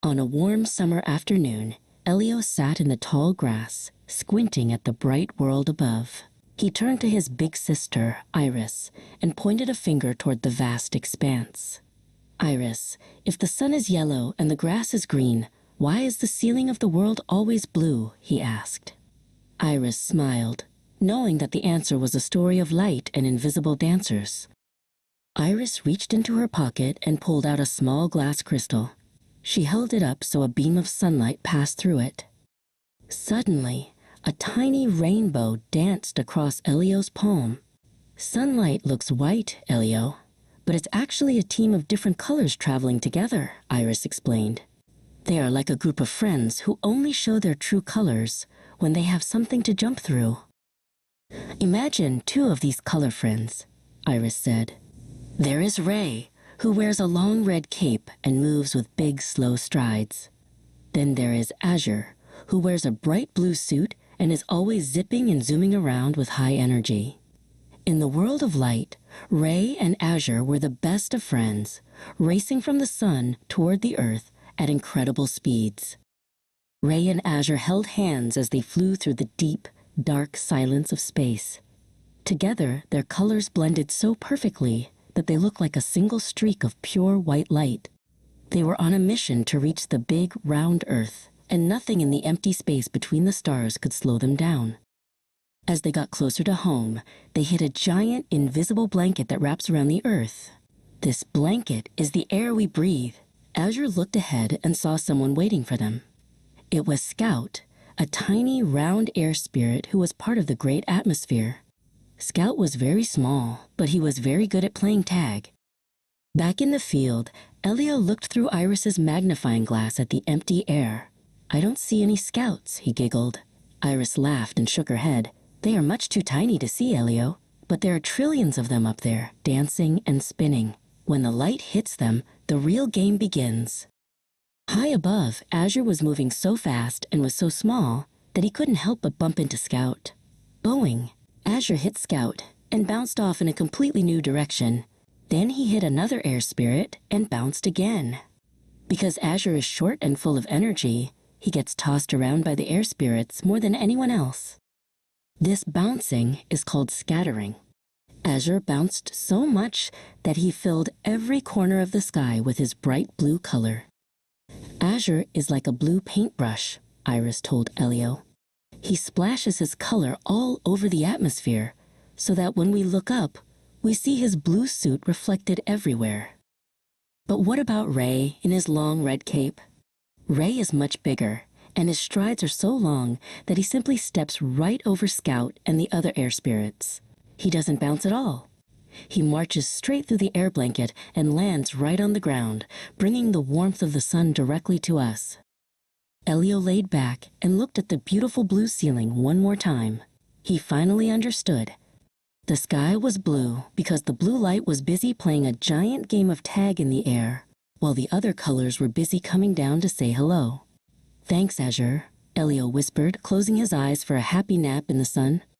On a warm summer afternoon, Elio sat in the tall grass, squinting at the bright world above. He turned to his big sister, Iris, and pointed a finger toward the vast expanse. Iris, if the sun is yellow and the grass is green, why is the ceiling of the world always blue? He asked. Iris smiled, knowing that the answer was a story of light and invisible dancers. Iris reached into her pocket and pulled out a small glass crystal. She held it up so a beam of sunlight passed through it. Suddenly, a tiny rainbow danced across Elio's palm. Sunlight looks white, Elio, but it's actually a team of different colors traveling together, Iris explained. They are like a group of friends who only show their true colors when they have something to jump through. Imagine two of these color friends, Iris said. There is Ray, who wears a long red cape and moves with big, slow strides. Then there is Azure, who wears a bright blue suit and is always zipping and zooming around with high energy. In the world of light, Ray and Azure were the best of friends, racing from the sun toward the earth at incredible speeds. Ray and Azure held hands as they flew through the deep, dark silence of space. Together, their colors blended so perfectly that they looked like a single streak of pure white light. They were on a mission to reach the big, round Earth, and nothing in the empty space between the stars could slow them down. As they got closer to home, they hit a giant, invisible blanket that wraps around the Earth. This blanket is the air we breathe. Azure looked ahead and saw someone waiting for them. It was Scout, a tiny, round air spirit who was part of the great atmosphere. Scout was very small, but he was very good at playing tag. Back in the field, Elio looked through Iris's magnifying glass at the empty air. I don't see any Scouts, he giggled. Iris laughed and shook her head. They are much too tiny to see, Elio, but there are trillions of them up there, dancing and spinning. When the light hits them, the real game begins. High above, Azure was moving so fast and was so small that he couldn't help but bump into Scout. Boing! Azure hit Scout and bounced off in a completely new direction. Then he hit another air spirit and bounced again. Because Azure is short and full of energy, he gets tossed around by the air spirits more than anyone else. This bouncing is called scattering. Azure bounced so much that he filled every corner of the sky with his bright blue color. Azure is like a blue paintbrush, Iris told Elio. He splashes his color all over the atmosphere, so that when we look up, we see his blue suit reflected everywhere. But what about Ray in his long red cape? Ray is much bigger, and his strides are so long that he simply steps right over Scout and the other air spirits. He doesn't bounce at all. He marches straight through the air blanket and lands right on the ground, bringing the warmth of the sun directly to us. Elio laid back and looked at the beautiful blue ceiling one more time. He finally understood. The sky was blue because the blue light was busy playing a giant game of tag in the air, while the other colors were busy coming down to say hello. Thanks, Azure, Elio whispered, closing his eyes for a happy nap in the sun.